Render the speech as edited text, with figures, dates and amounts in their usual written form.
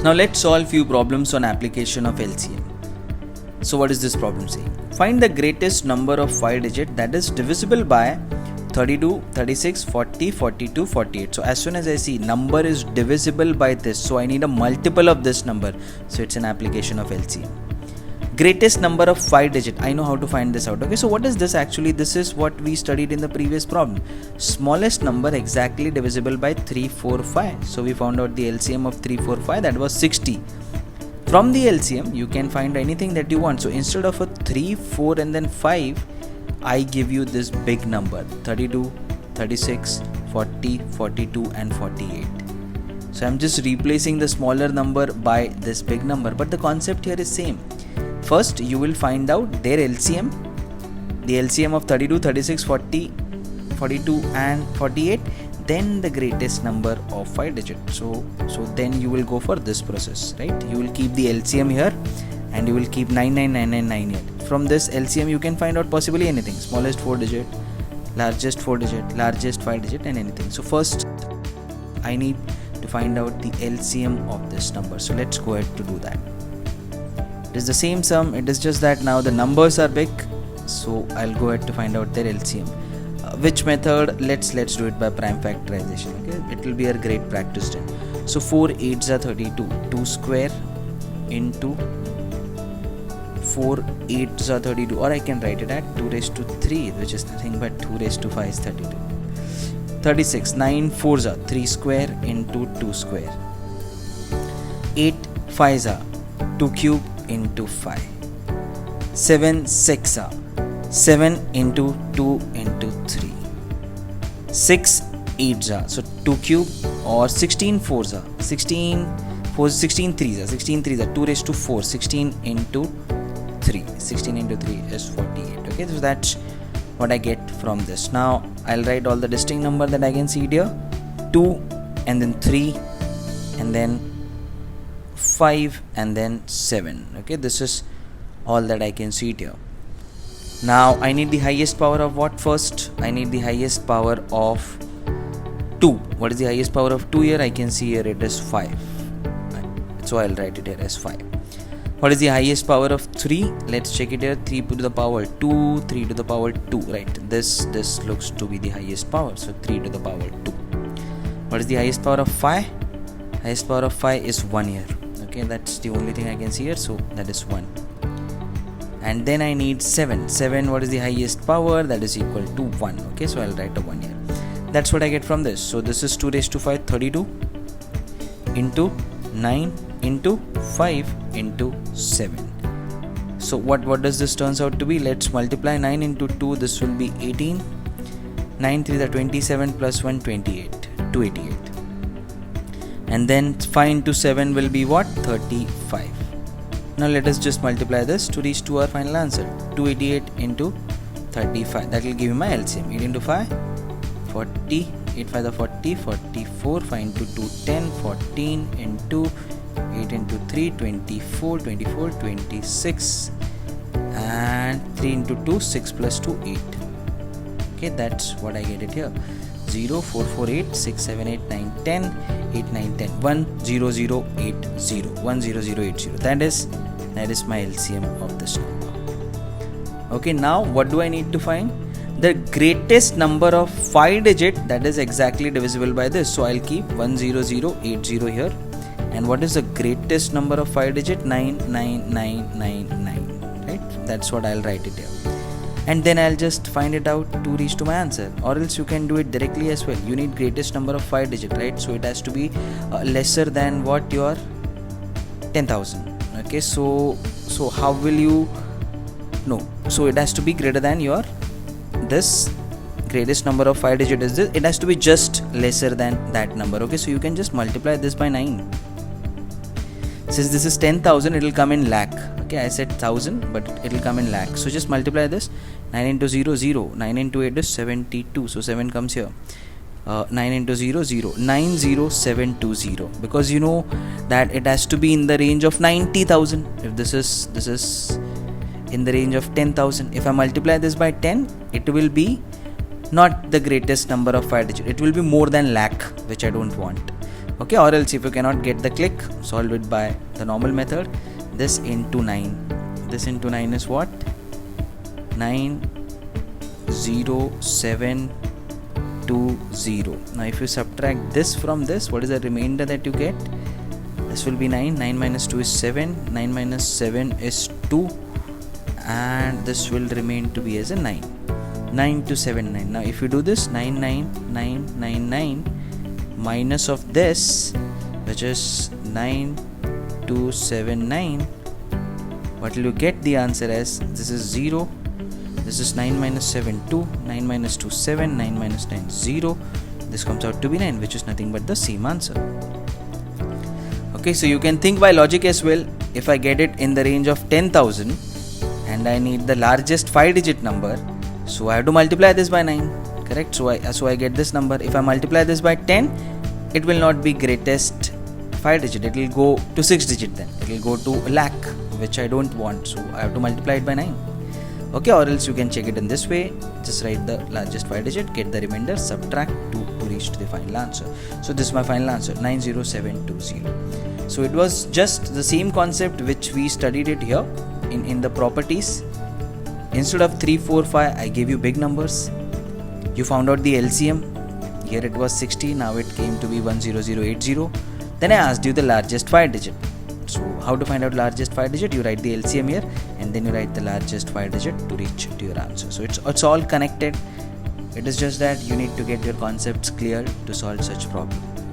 Now let's solve few problems on application of LCM. So what is this problem saying? Find the greatest number of 5 digit that is divisible by 32, 36, 40, 42, 48. So as soon as I see number is divisible by this, so I need a multiple of this number. So it's an application of LCM. Greatest number of 5 digit. I know how to find this out. Okay, so what is this actually? This is what we studied in the previous problem. Smallest number exactly divisible by 3, 4, 5. So we found out the LCM of 3, 4, 5, that was 60. From the LCM, you can find anything that you want. So instead of a 3, 4 and then 5, I give you this big number 32, 36, 40, 42 and 48. So I'm just replacing the smaller number by this big number, but the concept here is same. First you will find out their LCM, the LCM of 32, 36, 40, 42 and 48, then the greatest number of 5 digits. So then you will go for this process, right? You will keep the LCM here and you will keep 99999 here. From this LCM you can find out possibly anything, smallest 4 digit, largest 4 digit, largest 5 digit and anything. So first I need to find out the LCM of this number. So let's go ahead to do that. It is the same sum, it is just that now the numbers are big, so I'll go ahead to find out their LCM. Which method? Let's do it by prime factorization. Okay, it will be a great practice then. So 4 8s are 32, 2 square into 4 8s are 32, or I can write it at 2 raised to 3, which is nothing but 2 raised to 5 is 32. 36, 9 4s are 3 square into 2 square. 8 5s are 2 cube into 5. 7 6 are 7 into 2 into 3. 6 8s are, so 2 cube, or 16 4s are 16 4s, 16 3s are 16 3s are 2 raised to 4. 16 into 3, 16 into 3 is 48. Okay, so that's what I get from this. Now I'll write all the distinct number that I can see here, 2 and then 3 and then 5 and then 7. Okay, this is all that I can see it here. Now I need the highest power of what first? I need the highest power of 2. What is the highest power of 2 here? I can see here it is 5. So I'll write it here as 5. What is the highest power of 3? Let's check it here. 3 to the power 2, 3 to the power 2, right? This looks to be the highest power. So 3 to the power 2. What is the highest power of 5? Highest power of 5 is 1 here. Okay, that's the only thing I can see here, so that is 1. And then I need 7. 7, what is the highest power? That is equal to 1. Okay, so I'll write a 1 here. That's what I get from this. So this is 2 raised to 5, 32 into 9 into 5 into 7. So what does this turns out to be? Let's multiply 9 into 2. This will be 18. 9 3 are 27 plus 1 28. 288. And then 5 into 7 will be what? 35. Now let us just multiply this to reach to our final answer. 288 into 35. That will give me my LCM. 8 into 5, 40. 8 5 are 40, 44. 5 into 2, 10. 14 into 8 into 3, 24. 24, 26. And 3 into 2, 6 plus 2, 8. Okay, that's what I get it here. 0 4 4 8 6 7 8 9 10 8 9 10 1 0 0 8 0 1 0 0 8 0. That is my LCM of this number. Okay, now what do I need to find? The greatest number of 5 digit that is exactly divisible by this. So I'll keep 1 0 0 8 0 here. And what is the greatest number of 5 digit? 99999, right? That's what I'll write it here. And then I'll just find it out to reach to my answer, or else you can do it directly as well. You need greatest number of 5 digit, right? So it has to be lesser than what? Your 10,000. Okay, so how will you know? So it has to be greater than your this greatest number of 5 digit is this. It has to be just lesser than that number. Okay, so you can just multiply this by 9. Since this is 10,000, it will come in lakh. Okay, I said 1000, but it will come in lakh. So just multiply this. 9 into 0 0. 9 into 8 is 72. So 7 comes here. 9 into 0 0. 90720. Because you know that it has to be in the range of 90,000. If this is in the range of 10,000. If I multiply this by 10, it will be not the greatest number of 5 digit. It will be more than lakh, which I don't want. Okay, or else if you cannot get the click, solve it by the normal method. This into 9. This into 9 is what? 90720. Now if you subtract this from this, what is the remainder that you get? This will be 9. 9 minus 2 is 7. 9 minus 7 is 2. And this will remain to be as a 9. 9 to 7, 9. Now if you do this, 9, 9, 9, 9, 9 minus of this, which is 9279, what will you get the answer as? This is 0. This is 9 minus 7, 2. 9 minus 2, 7. 9 minus 9, 0. This comes out to be 9, which is nothing but the same answer. Okay, so you can think by logic as well. If I get it in the range of 10,000 and I need the largest 5-digit number, so I have to multiply this by 9. Correct? So I get this number. If I multiply this by 10, it will not be greatest 5-digit. It will go to 6-digit then. It will go to a lakh, which I don't want. So I have to multiply it by 9. Okay, or else you can check it in this way. Just write the largest 5-digit, get the remainder, subtract 2 to reach to the final answer. So this is my final answer, 90720. So it was just the same concept which we studied it here in the properties. Instead of 3, 4, 5, I gave you big numbers. You found out the LCM. Here it was 60, now it came to be 10080. Then I asked you the largest 5-digit. So how to find out largest 5-digit? You write the LCM here and then you write the largest 5-digit to reach to your answer. So it's all connected. It is just that you need to get your concepts clear to solve such problem.